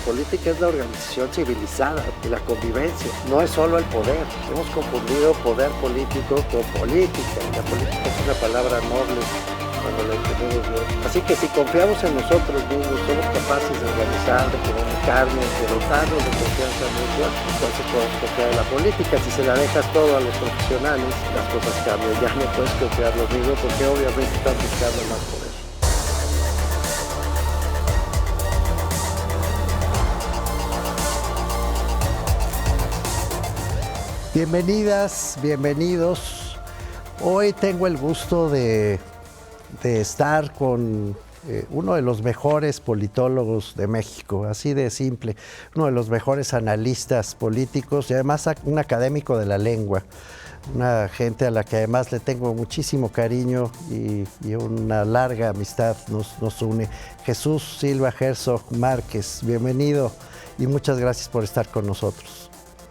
política es la organización civilizada y la convivencia, no es solo el poder. Hemos confundido poder político con política, y la política es una palabra noble cuando la entendemos bien. Así que si confiamos en nosotros mismos, somos capaces de organizar, de comunicarnos, de dotarnos de confianza mutua, entonces podemos confiar en la política. Si se la dejas todo a los profesionales, las cosas cambian. Ya no puedes confiar lo mismo porque obviamente están buscando más poder. Bienvenidas, bienvenidos. Hoy tengo el gusto de estar con uno de los mejores politólogos de México, así de simple, uno de los mejores analistas políticos y además un académico de la lengua, una gente a la que además le tengo muchísimo cariño y una larga amistad nos une. Jesús Silva Herzog Márquez, bienvenido y muchas gracias por estar con nosotros.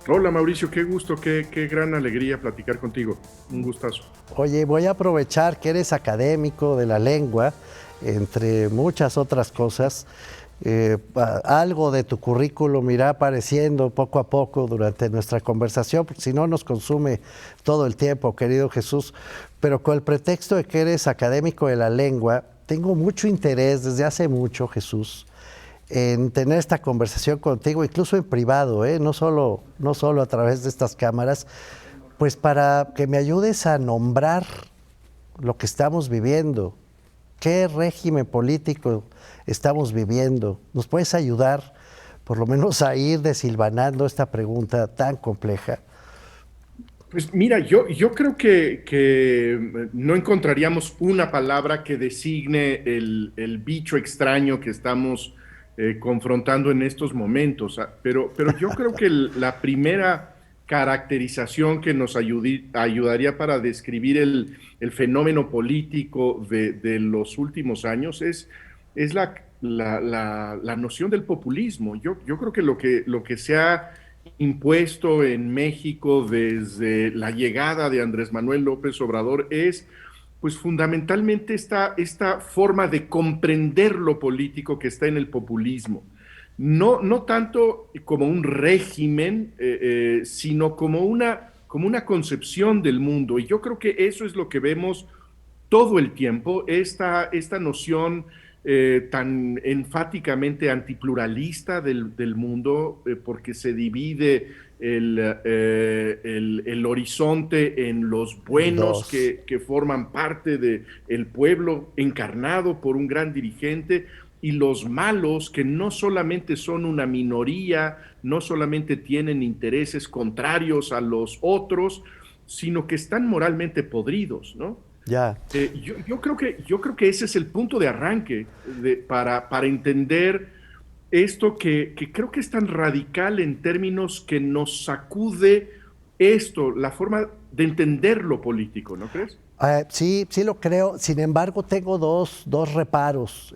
Hola Mauricio, qué gusto, qué gran alegría platicar contigo, un gustazo. Oye, voy a aprovechar que eres académico de la lengua, entre muchas otras cosas. Algo de tu currículum irá apareciendo poco a poco durante nuestra conversación, porque si no nos consume todo el tiempo, querido Jesús. Pero con el pretexto de que eres académico de la lengua, tengo mucho interés desde hace mucho, Jesús, en tener esta conversación contigo, incluso en privado, no solo a través de estas cámaras, pues para que me ayudes a nombrar lo que estamos viviendo. ¿Qué régimen político estamos viviendo? ¿Nos puedes ayudar, por lo menos, a ir desilvanando esta pregunta tan compleja? Pues mira, yo creo que no encontraríamos una palabra que designe el bicho extraño que estamos confrontando en estos momentos, pero yo creo que la primera caracterización que nos ayudaría para describir el fenómeno político de los últimos años es la noción del populismo. Yo creo que lo que se ha impuesto en México desde la llegada de Andrés Manuel López Obrador es pues fundamentalmente esta forma de comprender lo político que está en el populismo. No tanto como un régimen, sino como una concepción del mundo. Y yo creo que eso es lo que vemos todo el tiempo, esta noción tan enfáticamente antipluralista del mundo, porque se divide el horizonte en los buenos que forman parte del pueblo encarnado por un gran dirigente y los malos que no solamente son una minoría, no solamente tienen intereses contrarios a los otros, sino que están moralmente podridos, ¿no? Ya. Yo creo que ese es el punto de arranque para entender esto que creo que es tan radical en términos que nos sacude la forma de entender lo político, ¿no crees? Sí lo creo. Sin embargo, tengo dos reparos.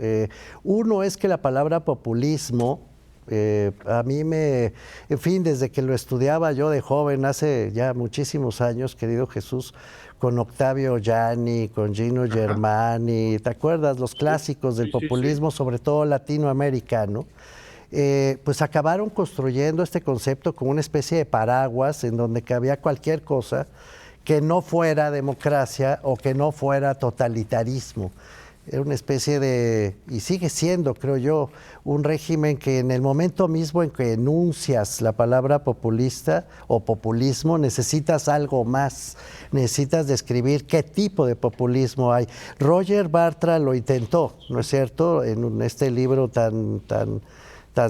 Uno es que la palabra populismo, a mí en fin, desde que lo estudiaba yo de joven, hace ya muchísimos años, querido Jesús, con Octavio Ollani, con Gino Germani, ¿te acuerdas? Los clásicos del populismo, sí. Sobre todo latinoamericano, pues acabaron construyendo este concepto como una especie de paraguas en donde cabía cualquier cosa que no fuera democracia o que no fuera totalitarismo. Era una especie y sigue siendo, creo yo, un régimen que en el momento mismo en que enuncias la palabra populista o populismo, necesitas algo más, necesitas describir qué tipo de populismo hay. Roger Bartra lo intentó, ¿no es cierto?, en este libro tan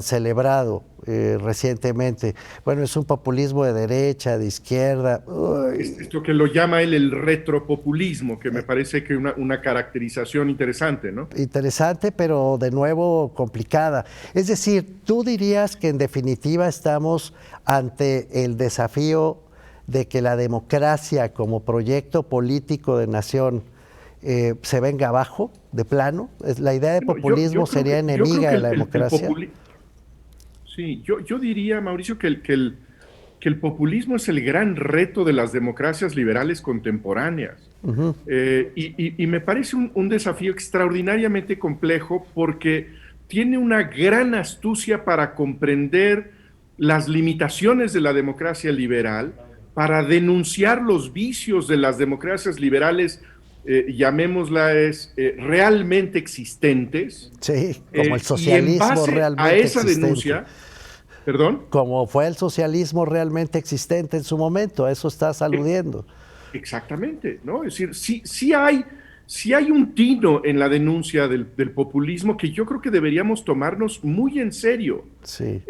celebrado recientemente. Bueno, es un populismo de derecha, de izquierda. Esto que lo llama él el retropopulismo, que me parece que una caracterización interesante, ¿no? Interesante, pero de nuevo complicada. Es decir, ¿tú dirías que en definitiva estamos ante el desafío de que la democracia como proyecto político de nación se venga abajo, de plano? La idea de populismo sería enemiga de la democracia. Sí, yo diría, Mauricio, que el populismo es el gran reto de las democracias liberales contemporáneas. Y me parece un desafío extraordinariamente complejo porque tiene una gran astucia para comprender las limitaciones de la democracia liberal, para denunciar los vicios de las democracias liberales, llamémoslas realmente existentes. Sí, como el Y en socialismo base a realmente esa existente. denuncia, perdón. Como fue el socialismo realmente existente en su momento, a eso estás aludiendo. Exactamente, ¿no? Es decir, sí hay un tino en la denuncia del populismo que yo creo que deberíamos tomarnos muy en serio. Sí.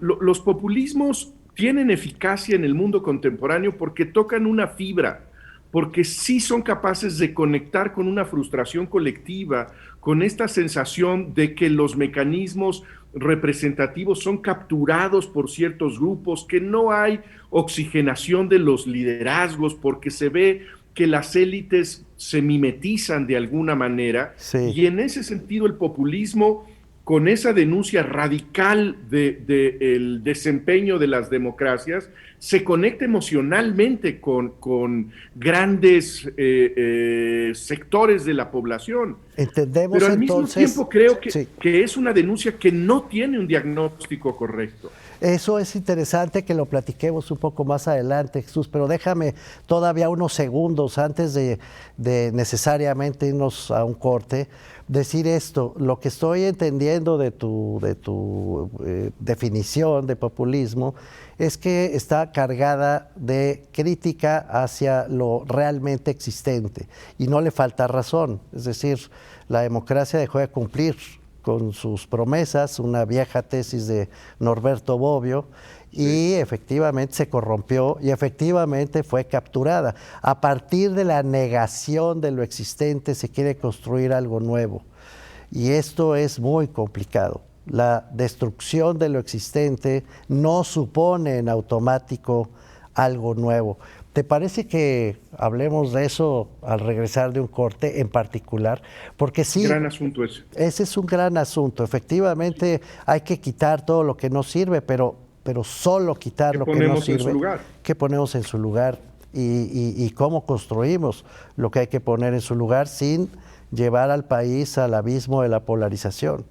Los populismos tienen eficacia en el mundo contemporáneo porque tocan una fibra, porque sí son capaces de conectar con una frustración colectiva, con esta sensación de que los mecanismos representativos son capturados por ciertos grupos, que no hay oxigenación de los liderazgos, porque se ve que las élites se mimetizan de alguna manera, Sí. y en ese sentido el populismo, con esa denuncia radical del desempeño de las democracias, se conecta emocionalmente con grandes sectores de la población. Entendemos Pero al mismo entonces. tiempo creo Sí. que es una denuncia que no tiene un diagnóstico correcto. Eso es interesante que lo platiquemos un poco más adelante, Jesús, pero déjame todavía unos segundos antes de necesariamente irnos a un corte, decir esto. Lo que estoy entendiendo de tu definición de populismo es que está cargada de crítica hacia lo realmente existente y no le falta razón. Es decir, la democracia dejó de cumplir con sus promesas, una vieja tesis de Norberto Bobbio, y efectivamente se corrompió y efectivamente fue capturada. A partir de la negación de lo existente se quiere construir algo nuevo, y esto es muy complicado. La destrucción de lo existente no supone en automático algo nuevo. ¿Te parece que hablemos de eso al regresar de un corte en particular? Porque sí, Gran asunto ese. Ese es un gran asunto. Efectivamente, hay que quitar todo lo que no sirve, pero solo quitar lo que no sirve. En su lugar? ¿Qué ponemos en su lugar? Y cómo construimos lo que hay que poner en su lugar sin llevar al país al abismo de la polarización.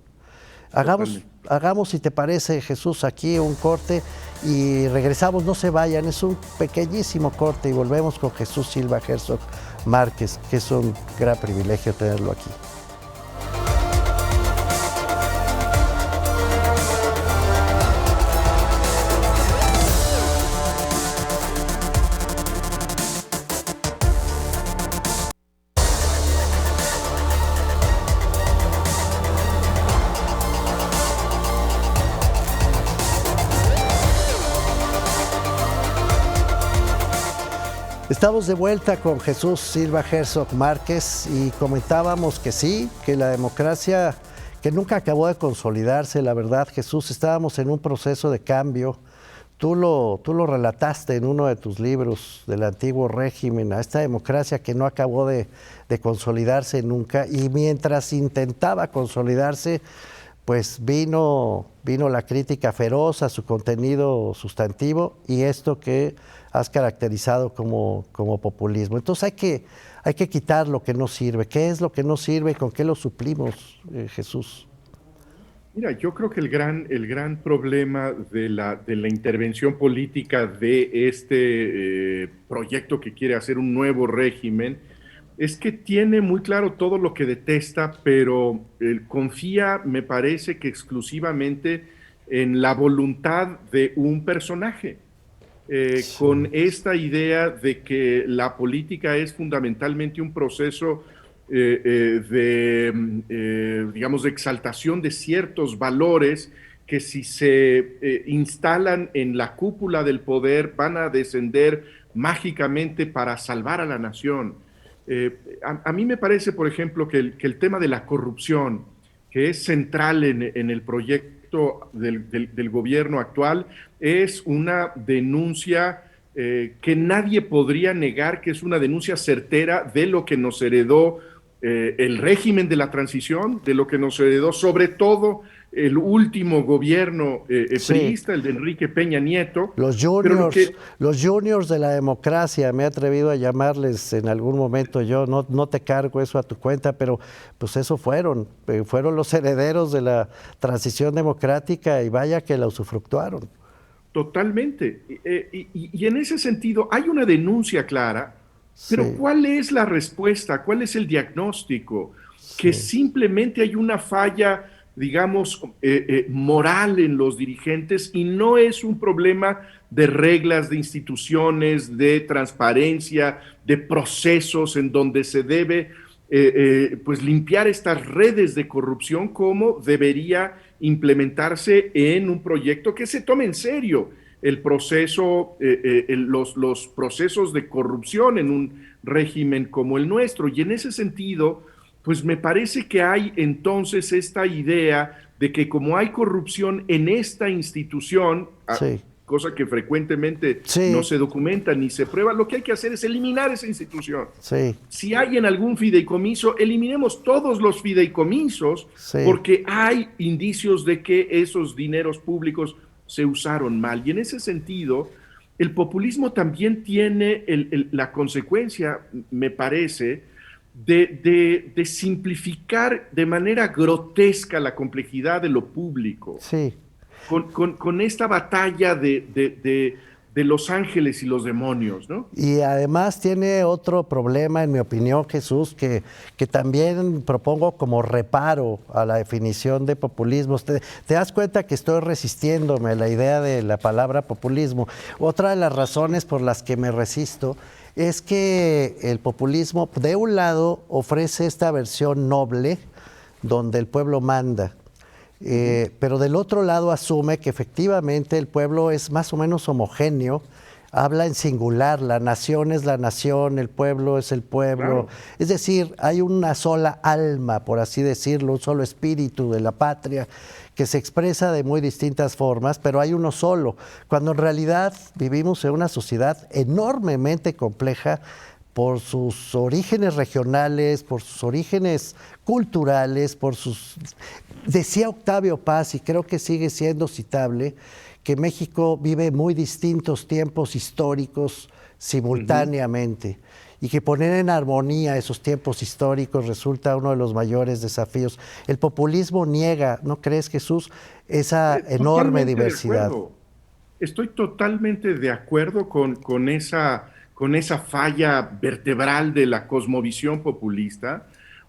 Hagamos, si te parece, Jesús, aquí un corte y regresamos. No se vayan, es un pequeñísimo corte y volvemos con Jesús Silva Herzog Márquez, que es un gran privilegio tenerlo aquí. Estamos de vuelta con Jesús Silva Herzog Márquez y comentábamos que sí, que la democracia, que nunca acabó de consolidarse, la verdad, Jesús, estábamos en un proceso de cambio. Tú lo relataste en uno de tus libros del antiguo régimen, a esta democracia que no acabó de consolidarse nunca, y mientras intentaba consolidarse, pues vino la crítica feroz a su contenido sustantivo y esto que has caracterizado como populismo. Entonces hay que quitar lo que no sirve. ¿Qué es lo que no sirve y con qué lo suplimos, Jesús? Mira, yo creo que el gran problema de la intervención política de este proyecto que quiere hacer un nuevo régimen es que tiene muy claro todo lo que detesta, pero confía, me parece que exclusivamente en la voluntad de un personaje. Sí. Con esta idea de que la política es fundamentalmente un proceso digamos, de exaltación de ciertos valores que si se instalan en la cúpula del poder van a descender mágicamente para salvar a la nación. A mí me parece, por ejemplo, que el tema de la corrupción, que es central en el proyecto del gobierno actual, es una denuncia que nadie podría negar que es una denuncia certera de lo que nos heredó el régimen de la transición, de lo que nos heredó sobre todo el último gobierno Sí. priista, el de Enrique Peña Nieto, pero Los juniors de la democracia, me he atrevido a llamarles en algún momento yo, no te cargo eso a tu cuenta, pero pues eso fueron los herederos de la transición democrática y vaya que la usufructuaron. totalmente. Y en ese sentido hay una denuncia clara, pero Sí, ¿cuál es la respuesta? ¿Cuál es el diagnóstico? Que sí, simplemente hay una falla, digamos, moral en los dirigentes y no es un problema de reglas, de instituciones, de transparencia, de procesos en donde se debe pues limpiar estas redes de corrupción como debería implementarse en un proyecto que se tome en serio el proceso, los procesos de corrupción en un régimen como el nuestro. Y en ese sentido, pues me parece que hay entonces esta idea de que como hay corrupción en esta institución, sí, cosa que frecuentemente no sí, se documenta ni se prueba, lo que hay que hacer es eliminar esa institución. sí, Si hay en algún fideicomiso, eliminemos todos los fideicomisos sí, porque hay indicios de que esos dineros públicos se usaron mal. Y en ese sentido, el populismo también tiene la consecuencia, me parece, de simplificar de manera grotesca la complejidad de lo público sí. con esta batalla de los ángeles y los demonios, ¿no? Y además tiene otro problema, en mi opinión, Jesús, que también propongo como reparo a la definición de populismo. Te das cuenta que estoy resistiéndome a la idea de la palabra populismo. Otra de las razones por las que me resisto es que el populismo, de un lado, ofrece esta versión noble donde el pueblo manda. Pero del otro lado asume que efectivamente el pueblo es más o menos homogéneo, habla en singular, la nación es la nación, el pueblo es el pueblo, Claro. es decir, hay una sola alma, por así decirlo, un solo espíritu de la patria que se expresa de muy distintas formas, pero hay uno solo, cuando en realidad vivimos en una sociedad enormemente compleja por sus orígenes regionales, por sus orígenes culturales, por sus... Decía Octavio Paz, y creo que sigue siendo citable, que México vive muy distintos tiempos históricos Ujú. simultáneamente y que poner en armonía esos tiempos históricos resulta uno de los mayores desafíos. El populismo niega, ¿no crees, Jesús?, esa enorme Totalmente de diversidad. acuerdo. Estoy totalmente de acuerdo con esa falla vertebral de la cosmovisión populista,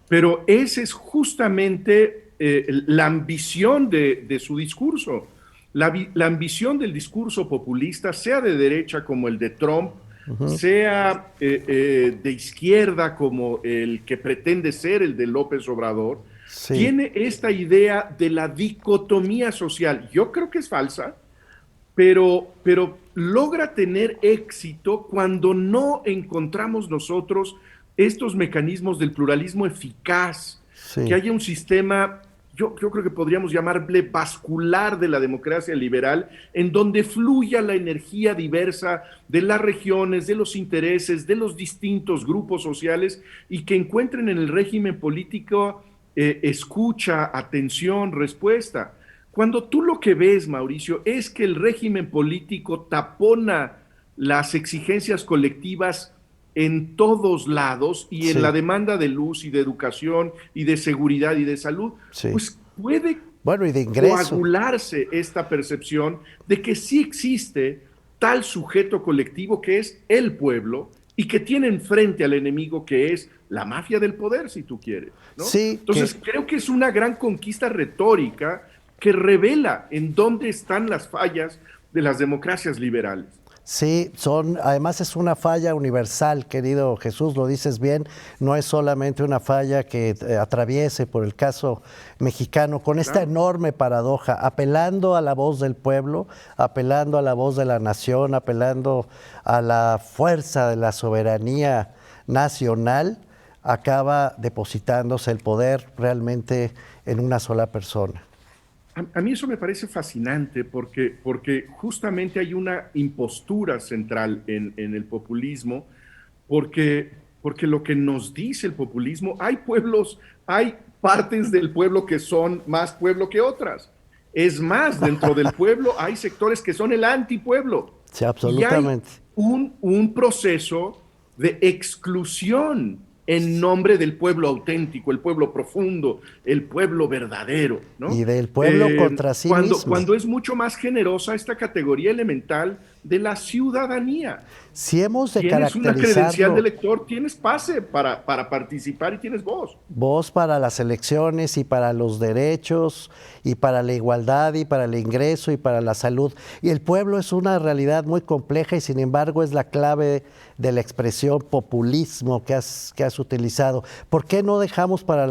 pero esa es justamente la ambición de su discurso. La ambición del discurso populista, sea de derecha como el de Trump, sea de izquierda como el que pretende ser el de López Obrador, Sí, tiene esta idea de la dicotomía social. Yo creo que es falsa, pero logra tener éxito cuando no encontramos nosotros estos mecanismos del pluralismo eficaz, que sí, haya un sistema, yo creo que podríamos llamarle vascular de la democracia liberal, en donde fluya la energía diversa de las regiones, de los intereses, de los distintos grupos sociales y que encuentren en el régimen político escucha, atención, respuesta. Cuando tú lo que ves, Mauricio, es que el régimen político tapona las exigencias colectivas en todos lados y en la sí, demanda de luz y de educación y de seguridad y de salud, sí. pues puede Bueno, y de ingreso. coagularse esta percepción de que sí existe tal sujeto colectivo que es el pueblo y que tiene enfrente al enemigo que es la mafia del poder, si tú quieres, ¿no? Sí, Entonces, creo que es una gran conquista retórica que revela en dónde están las fallas de las democracias liberales. sí, además es una falla universal, querido Jesús, lo dices bien, no es solamente una falla que atraviese por el caso mexicano, con esta Claro. enorme paradoja, apelando a la voz del pueblo, apelando a la voz de la nación, apelando a la fuerza de la soberanía nacional, acaba depositándose el poder realmente en una sola persona. A mí eso me parece fascinante porque justamente hay una impostura central en el populismo, porque porque lo que nos dice el populismo, hay pueblos, hay partes del pueblo que son más pueblo que otras. Es más, dentro del pueblo hay sectores que son el antipueblo. Sí, Y hay absolutamente. un proceso de exclusión en nombre del pueblo auténtico, el pueblo profundo, el pueblo verdadero, ¿no? Y del pueblo contra sí mismo. Cuando es mucho más generosa esta categoría elemental de la ciudadanía. Si hemos de Tienes una credencial de caracterizarlo, lector, tienes pase para participar y tienes voz. voz para las elecciones y para los derechos y para la igualdad y para el ingreso y para la salud. Y el pueblo es una realidad muy compleja y sin embargo es la clave de la expresión populismo que has utilizado. ¿Por qué no dejamos para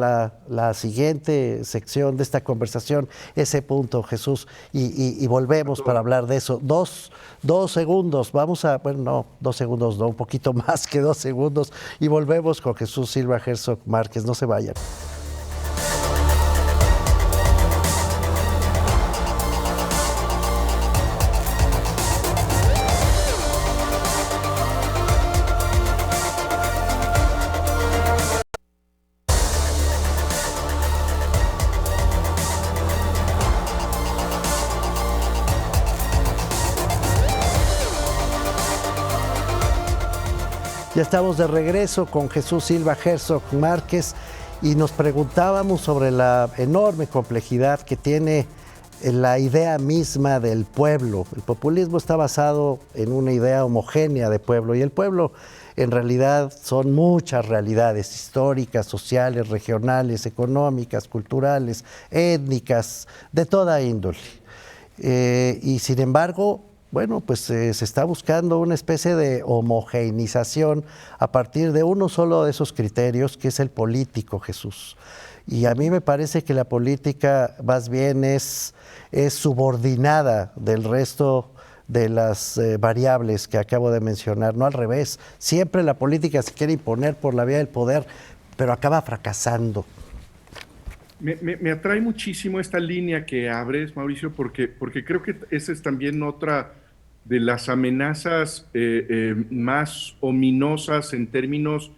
la siguiente sección de esta conversación ese punto, Jesús? Y volvemos para hablar de eso. Dos segundos, bueno, no, 2 segundos, no, un poquito más que 2 segundos, y volvemos con Jesús Silva Herzog Márquez. No se vayan. Ya estamos de regreso con Jesús Silva Herzog Márquez y nos preguntábamos sobre la enorme complejidad que tiene la idea misma del pueblo. El populismo está basado en una idea homogénea de pueblo y el pueblo en realidad son muchas realidades históricas, sociales, regionales, económicas, culturales, étnicas, de toda índole. Y sin embargo, bueno, pues se está buscando una especie de homogeneización a partir de uno solo de esos criterios, que es el político, Jesús. Y a mí me parece que la política más bien es subordinada del resto de las variables que acabo de mencionar, no al revés. Siempre la política se quiere imponer por la vía del poder, pero acaba fracasando. Me atrae muchísimo esta línea que abres, Mauricio, porque creo que esa es también otra de las amenazas más ominosas en términos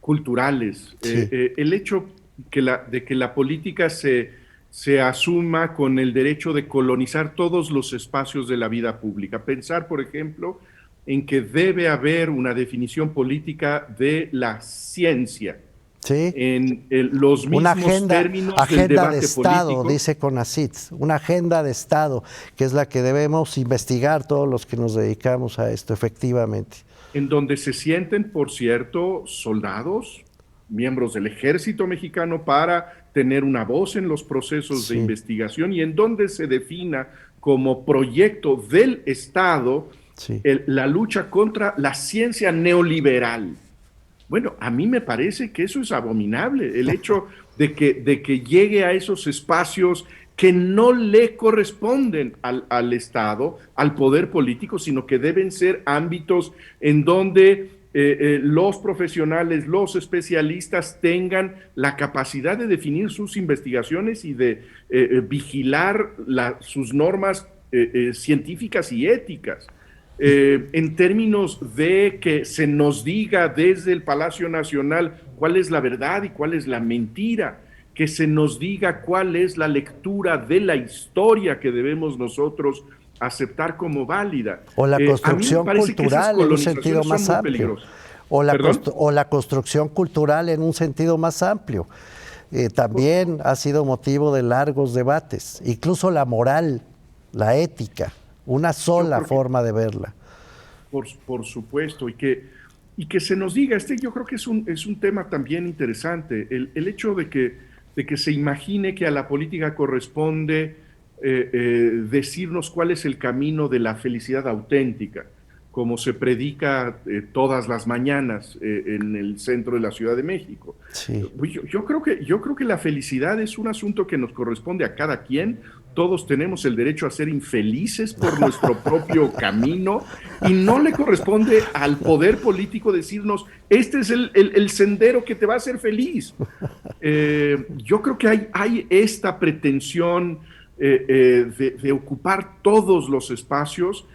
culturales. Sí. El hecho de que la política se asuma con el derecho de colonizar todos los espacios de la vida pública. Pensar, por ejemplo, en que debe haber una definición política de la ciencia. Sí. En los mismos términos del debate de Estado, político. dice CONACYT, una agenda de Estado, que es la que debemos investigar todos los que nos dedicamos a esto, efectivamente. En donde se sienten, por cierto, soldados, miembros del ejército mexicano para tener una voz en los procesos de investigación y en donde se defina como proyecto del Estado la lucha contra la ciencia neoliberal. Bueno, a mí me parece que eso es abominable, el hecho de que llegue a esos espacios que no le corresponden al Estado, al poder político, sino que deben ser ámbitos en donde los profesionales, los especialistas tengan la capacidad de definir sus investigaciones y de vigilar sus normas científicas y éticas. En términos de que se nos diga desde el Palacio Nacional cuál es la verdad y cuál es la mentira, que se nos diga cuál es la lectura de la historia que debemos nosotros aceptar como válida. O la construcción cultural en un sentido más amplio. O la construcción cultural en un sentido más amplio. También ha sido motivo de largos debates, incluso la moral, la ética. Una sola forma de verla. Por supuesto, y que se nos diga, yo creo que es un tema también interesante, el hecho de que se imagine que a la política corresponde decirnos cuál es el camino de la felicidad auténtica, como se predica todas las mañanas en el centro de la Ciudad de México. Sí. Yo creo que la felicidad es un asunto que nos corresponde a cada quien. Todos tenemos el derecho a ser infelices por nuestro propio camino y no le corresponde al poder político decirnos, este es el sendero que te va a hacer feliz. Yo creo que hay esta pretensión de ocupar todos los espacios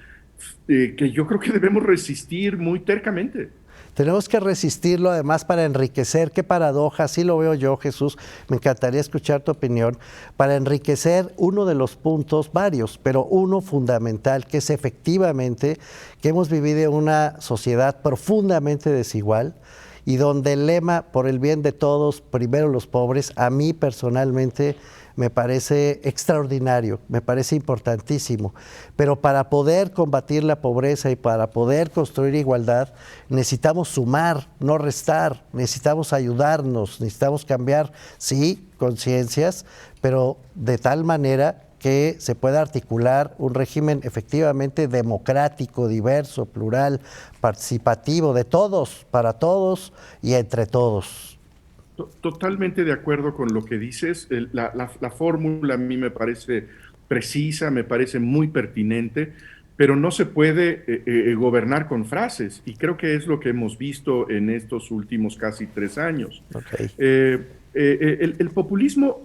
que yo creo que debemos resistir muy tercamente. Tenemos que resistirlo además para enriquecer. Qué paradoja, así lo veo yo, Jesús. Me encantaría escuchar tu opinión. Para enriquecer uno de los puntos, varios, pero uno fundamental, que es efectivamente que hemos vivido en una sociedad profundamente desigual y donde el lema por el bien de todos, primero los pobres, a mí personalmente me parece extraordinario, me parece importantísimo. Pero para poder combatir la pobreza y para poder construir igualdad, necesitamos sumar, no restar, necesitamos ayudarnos, necesitamos cambiar, sí, conciencias, pero de tal manera que se pueda articular un régimen efectivamente democrático, diverso, plural, participativo, de todos, para todos y entre todos. Totalmente de acuerdo con lo que dices. La fórmula a mí me parece precisa, me parece muy pertinente, pero no se puede gobernar con frases, y creo que es lo que hemos visto en estos últimos casi 3 años. Okay. El populismo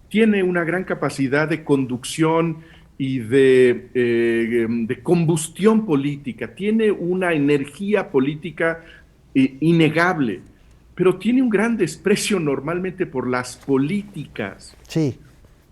tiene una gran capacidad de conducción y de combustión política, tiene una energía política innegable, pero tiene un gran desprecio normalmente por las políticas. Sí.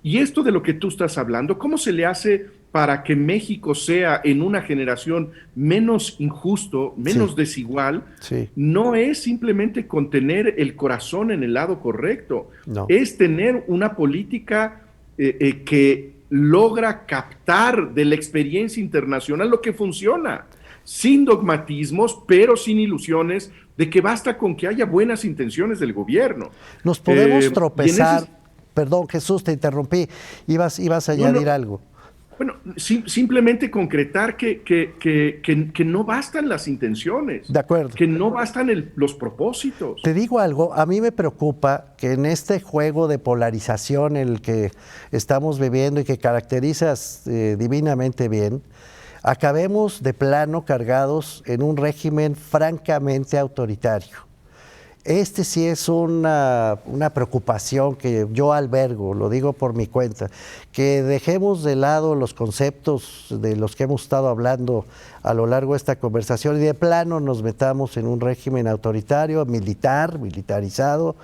Y esto de lo que tú estás hablando, ¿cómo se le hace para que México sea en una generación menos injusto, menos desigual? Sí. No es simplemente con tener el corazón en el lado correcto, No. es tener una política que logra captar de la experiencia internacional lo que funciona, sin dogmatismos, pero sin ilusiones de que basta con que haya buenas intenciones del gobierno. Nos podemos tropezar. Perdón, Jesús, te interrumpí. Ibas a añadir algo. Bueno, simplemente concretar que no bastan las intenciones. De acuerdo. Que no bastan los propósitos. Te digo algo, a mí me preocupa que en este juego de polarización en el que estamos viviendo y que caracterizas divinamente bien, acabemos de plano cargados en un régimen francamente autoritario. Este sí es una preocupación que yo albergo, lo digo por mi cuenta, que dejemos de lado los conceptos de los que hemos estado hablando a lo largo de esta conversación y de plano nos metamos en un régimen autoritario, militarizado,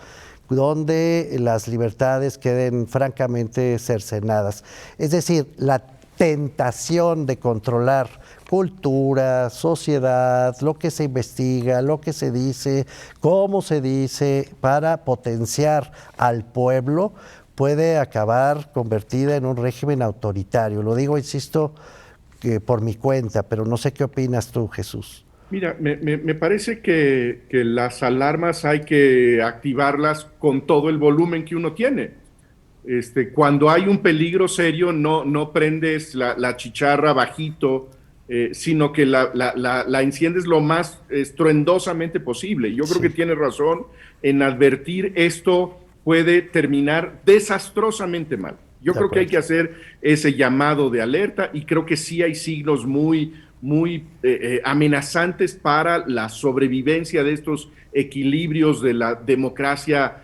donde las libertades queden francamente cercenadas. Es decir, la tentación de controlar cultura, sociedad, lo que se investiga, lo que se dice, cómo se dice, para potenciar al pueblo, puede acabar convertida en un régimen autoritario. Lo digo, insisto, que por mi cuenta, pero no sé qué opinas tú, Jesús. Mira, me parece que las alarmas hay que activarlas con todo el volumen que uno tiene. Cuando hay un peligro serio, no prendes la chicharra bajito, sino que la enciendes lo más estruendosamente posible. Yo creo que tienes razón en advertir esto puede terminar desastrosamente mal. Yo creo que hay que hacer ese llamado de alerta y creo que sí hay signos muy amenazantes para la sobrevivencia de estos equilibrios de la democracia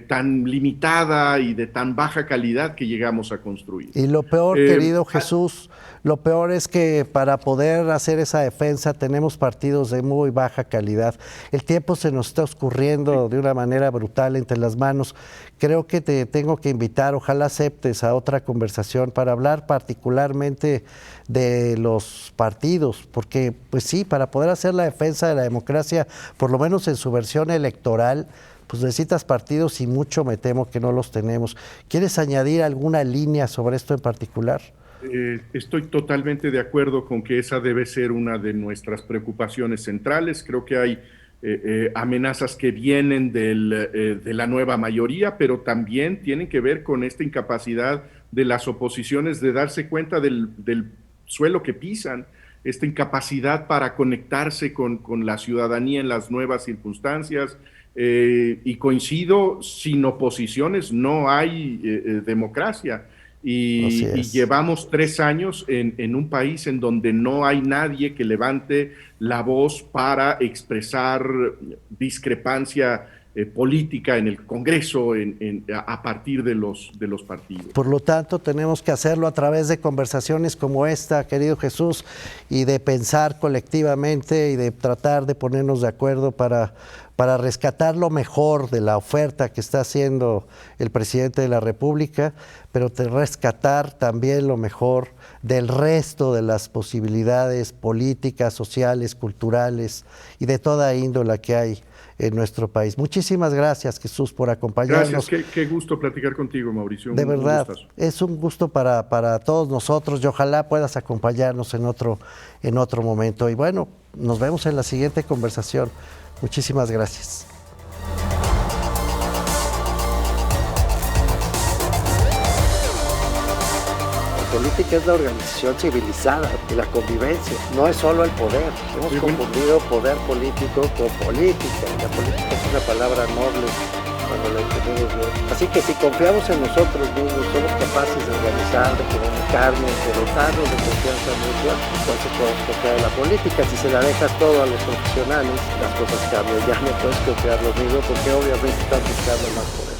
tan limitada y de tan baja calidad que llegamos a construir. Y lo peor, querido Jesús, lo peor es que para poder hacer esa defensa tenemos partidos de muy baja calidad. El tiempo se nos está escurriendo de una manera brutal entre las manos. Creo que te tengo que invitar, ojalá aceptes a otra conversación para hablar particularmente de los partidos, porque pues sí, para poder hacer la defensa de la democracia, por lo menos en su versión electoral, pues necesitas partidos y mucho me temo que no los tenemos. ¿Quieres añadir alguna línea sobre esto en particular? Estoy totalmente de acuerdo con que esa debe ser una de nuestras preocupaciones centrales. Creo que hay amenazas que vienen de la nueva mayoría, pero también tienen que ver con esta incapacidad de las oposiciones de darse cuenta del suelo que pisan, esta incapacidad para conectarse con la ciudadanía en las nuevas circunstancias. Y coincido, sin oposiciones no hay democracia. Y llevamos 3 años en un país en donde no hay nadie que levante la voz para expresar discrepancia política en el Congreso a partir de los partidos. Por lo tanto, tenemos que hacerlo a través de conversaciones como esta, querido Jesús, y de pensar colectivamente y de tratar de ponernos de acuerdo para rescatar lo mejor de la oferta que está haciendo el presidente de la República, pero de rescatar también lo mejor del resto de las posibilidades políticas, sociales, culturales y de toda índole que hay en nuestro país. Muchísimas gracias, Jesús, por acompañarnos. Gracias, qué gusto platicar contigo, Mauricio. De verdad, es un gusto para todos nosotros y ojalá puedas acompañarnos en otro momento. Y bueno, nos vemos en la siguiente conversación. Muchísimas gracias. La política es la organización civilizada de la convivencia, no es solo el poder. Hemos confundido poder político con política. La política es una palabra noble cuando la entendemos bien. Así que si confiamos en nosotros mismos, somos capaces de organizar, de comunicarnos, de dotarnos de confianza mutua, entonces podemos confiar en la política. Si se la dejas todo a los profesionales, las cosas cambian. Ya no puedes confiar lo mismo porque obviamente están buscando más poder.